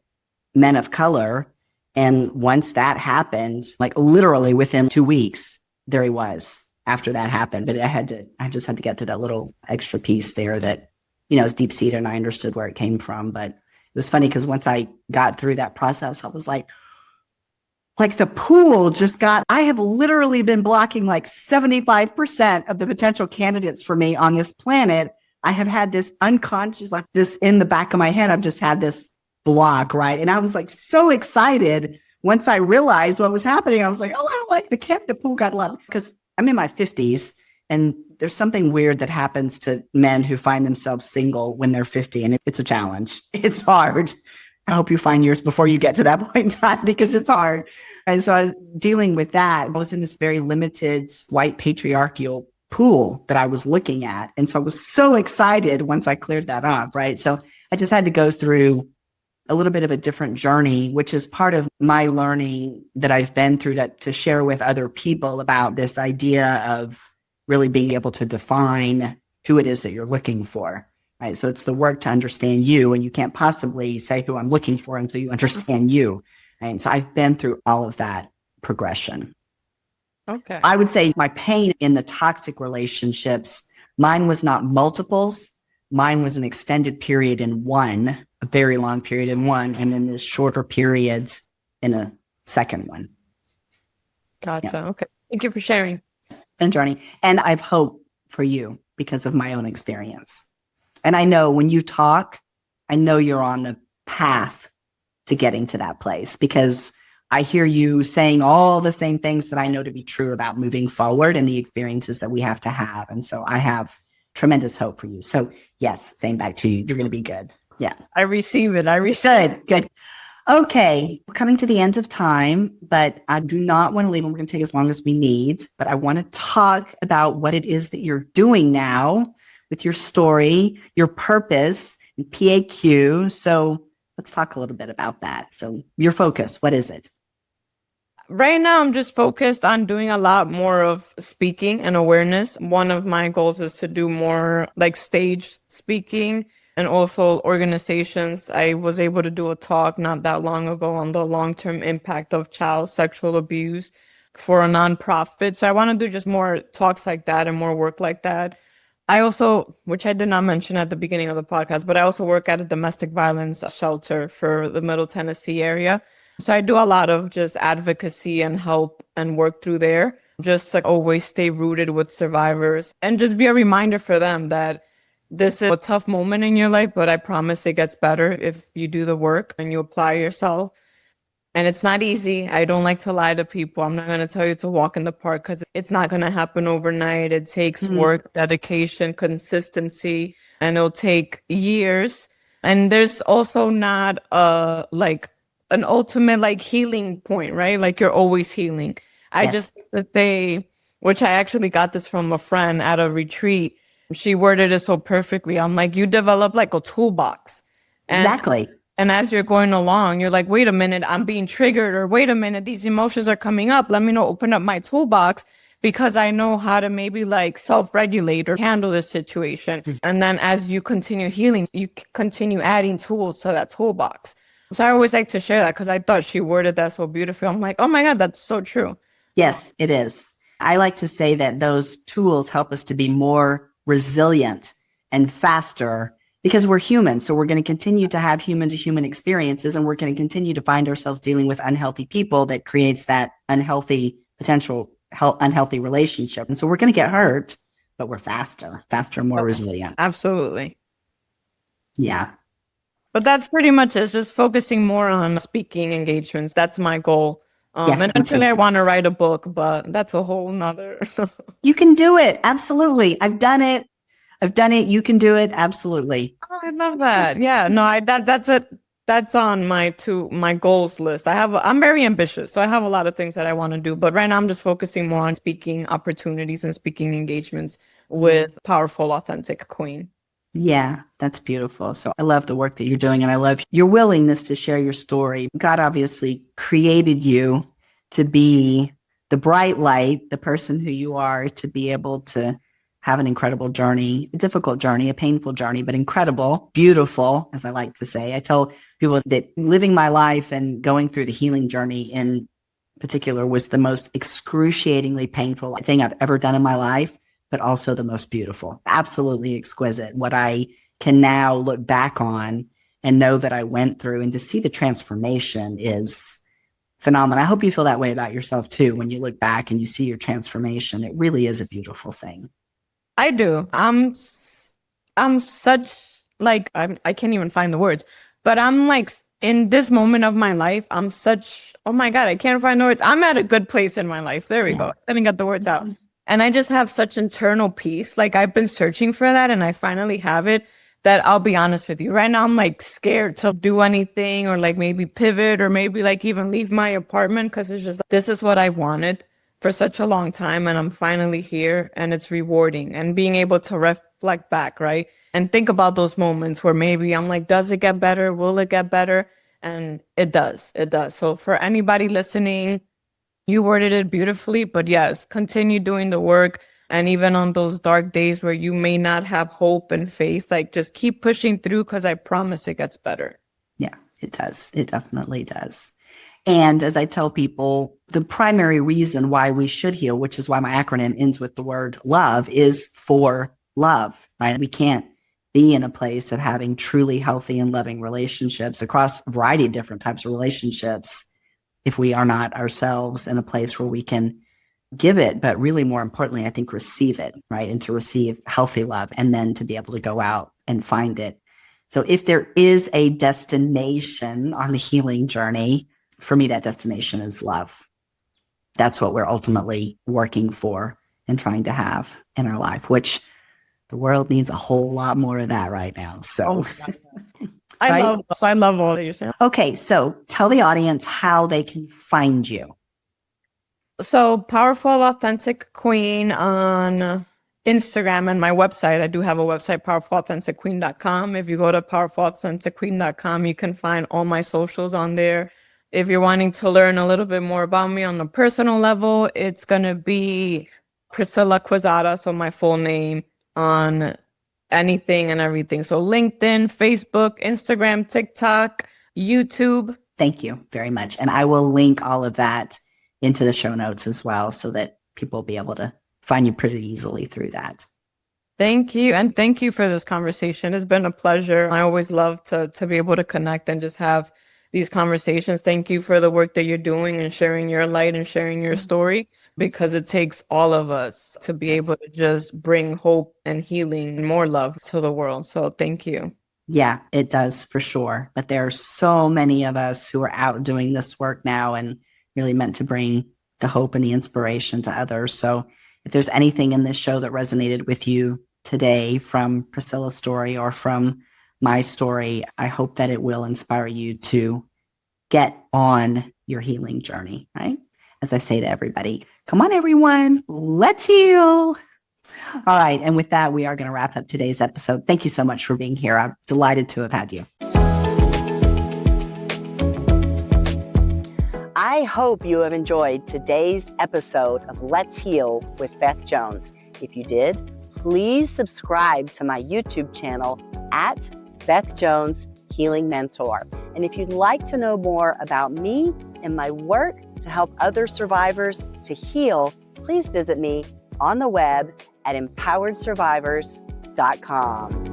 men of color. And once that happened, like literally within 2 weeks, there he was after that happened. But I just had to get to that little extra piece there that, is deep seated and I understood where it came from. But it was funny because once I got through that process, I was like the pool I have literally been blocking like 75% of the potential candidates for me on this planet. I have had this unconscious, like this in the back of my head. I've just had this block, right? And I was like so excited once I realized what was happening. I was like, oh, I like the candidate pool got a lot because I'm in my 50s and there's something weird that happens to men who find themselves single when they're 50. And it's a challenge. It's hard. I hope you find yours before you get to that point in time because it's hard. And so I was dealing with that. I was in this very limited white patriarchal pool that I was looking at. And so I was so excited once I cleared that up, right? So I just had to go through a little bit of a different journey, which is part of my learning that I've been through to share with other people about this idea of really being able to define who it is that you're looking for. Right. So it's the work to understand you, and you can't possibly say who I'm looking for until you understand you. And so I've been through all of that progression. Okay. I would say my pain in the toxic relationships, mine was not multiples. Mine was an extended period in one, a very long period in one, and then this shorter period in a second one. Gotcha. Yeah. Okay. Thank you for sharing. And journey. And I've hope for you because of my own experience. And I know when you talk, I know you're on the path to getting to that place because I hear you saying all the same things that I know to be true about moving forward and the experiences that we have to have. And so I have tremendous hope for you. So yes, same back to you. You're going to be good. Yeah. I receive it. Good. Okay. We're coming to the end of time, but I do not want to leave, and we're going to take as long as we need, but I want to talk about what it is that you're doing now with your story, your purpose, and PAQ. So let's talk a little bit about that. So your focus, what is it? Right now, I'm just focused on doing a lot more of speaking and awareness. One of my goals is to do more like stage speaking and also organizations. I was able to do a talk not that long ago on the long-term impact of child sexual abuse for a nonprofit. So I want to do just more talks like that and more work like that. I also, which I did not mention at the beginning of the podcast, but I also work at a domestic violence shelter for the Middle Tennessee area. So I do a lot of just advocacy and help and work through there, just to always stay rooted with survivors and just be a reminder for them that this is a tough moment in your life, but I promise it gets better if you do the work and you apply yourself. And it's not easy. I don't like to lie to people. I'm not going to tell you to walk in the park because it's not going to happen overnight. It takes work, dedication, consistency, and it'll take years. And there's also not an ultimate healing point, right? Like you're always healing. I just think that which I actually got this from a friend at a retreat. She worded it so perfectly. I'm like, you develop like a toolbox. Exactly. And as you're going along, you're like, wait a minute, I'm being triggered, or wait a minute, these emotions are coming up. Let me open up my toolbox because I know how to maybe self-regulate or handle this situation. And then as you continue healing, you continue adding tools to that toolbox. So I always like to share that because I thought she worded that so beautifully. I'm like, oh my God, that's so true. Yes, it is. I like to say that those tools help us to be more resilient and faster because we're human. So we're going to continue to have human to human experiences, and we're going to continue to find ourselves dealing with unhealthy people that creates that unhealthy unhealthy relationship. And so we're going to get hurt, but we're faster, more resilient. Absolutely. Yeah. But that's pretty much it. It's just focusing more on speaking engagements. That's my goal. And eventually I want to write a book, but that's a whole nother. You can do it. Absolutely. I've done it. I've done it. You can do it. Absolutely. Oh, I love that. Yeah, no, that's it. That's on my goals list. I'm very ambitious, so I have a lot of things that I want to do. But right now I'm just focusing more on speaking opportunities and speaking engagements with Powerful Authentic Queen. Yeah, that's beautiful. So I love the work that you're doing, and I love your willingness to share your story. God obviously created you to be the bright light, the person who you are, to be able to have an incredible journey, a difficult journey, a painful journey, but incredible, beautiful, as I like to say. I tell people that living my life and going through the healing journey in particular was the most excruciatingly painful thing I've ever done in my life, but also the most beautiful, absolutely exquisite. What I can now look back on and know that I went through, and to see the transformation is phenomenal. I hope you feel that way about yourself too. When you look back and you see your transformation, it really is a beautiful thing. I do. I'm such like I can't even find the words, but I'm like in this moment of my life, I'm such, oh my God, I can't find the words. I'm at a good place in my life. There we go. Let me get the words out. And I just have such internal peace. Like I've been searching for that and I finally have it, that I'll be honest with you. Right now, I'm like scared to do anything, or like maybe pivot, or maybe like even leave my apartment, because it's just, this is what I wanted for such a long time. And I'm finally here, and it's rewarding. And being able to reflect back, right? And think about those moments where maybe I'm like, does it get better? Will it get better? And it does. It does. So for anybody listening, you worded it beautifully, but yes, continue doing the work. And even on those dark days where you may not have hope and faith, like just keep pushing through, because I promise it gets better. Yeah, it does. It definitely does. And as I tell people, the primary reason why we should heal, which is why my acronym ends with the word love, is for love, right? We can't be in a place of having truly healthy and loving relationships across a variety of different types of relationships if we are not ourselves in a place where we can give it, but really more importantly, I think receive it, right? And to receive healthy love, and then to be able to go out and find it. So if there is a destination on the healing journey, for me, that destination is love. That's what we're ultimately working for and trying to have in our life, which the world needs a whole lot more of that right now. So I love all that you're saying. Okay, so tell the audience how they can find you. So Powerful Authentic Queen on Instagram, and my website. I do have a website, powerfulauthenticqueen.com. If you go to powerfulauthenticqueen.com, you can find all my socials on there. If you're wanting to learn a little bit more about me on a personal level, it's going to be Priscilla Quezada, so my full name, on anything and everything. So LinkedIn, Facebook, Instagram, TikTok, YouTube. Thank you very much. And I will link all of that into the show notes as well, so that people will be able to find you pretty easily through that. Thank you. And thank you for this conversation. It's been a pleasure. I always love to be able to connect and just have these conversations. Thank you for the work that you're doing and sharing your light and sharing your story, because it takes all of us to be able to just bring hope and healing and more love to the world. So thank you. Yeah, it does for sure. But there are so many of us who are out doing this work now and really meant to bring the hope and the inspiration to others. So if there's anything in this show that resonated with you today from Priscilla's story or from my story, I hope that it will inspire you to get on your healing journey, right? As I say to everybody, come on, everyone, let's heal. All right. And with that, we are going to wrap up today's episode. Thank you so much for being here. I'm delighted to have had you. I hope you have enjoyed today's episode of Let's Heal with Beth Jones. If you did, please subscribe to my YouTube channel at Beth Jones Healing Mentor. And if you'd like to know more about me and my work to help other survivors to heal, please visit me on the web at empoweredsurvivors.com.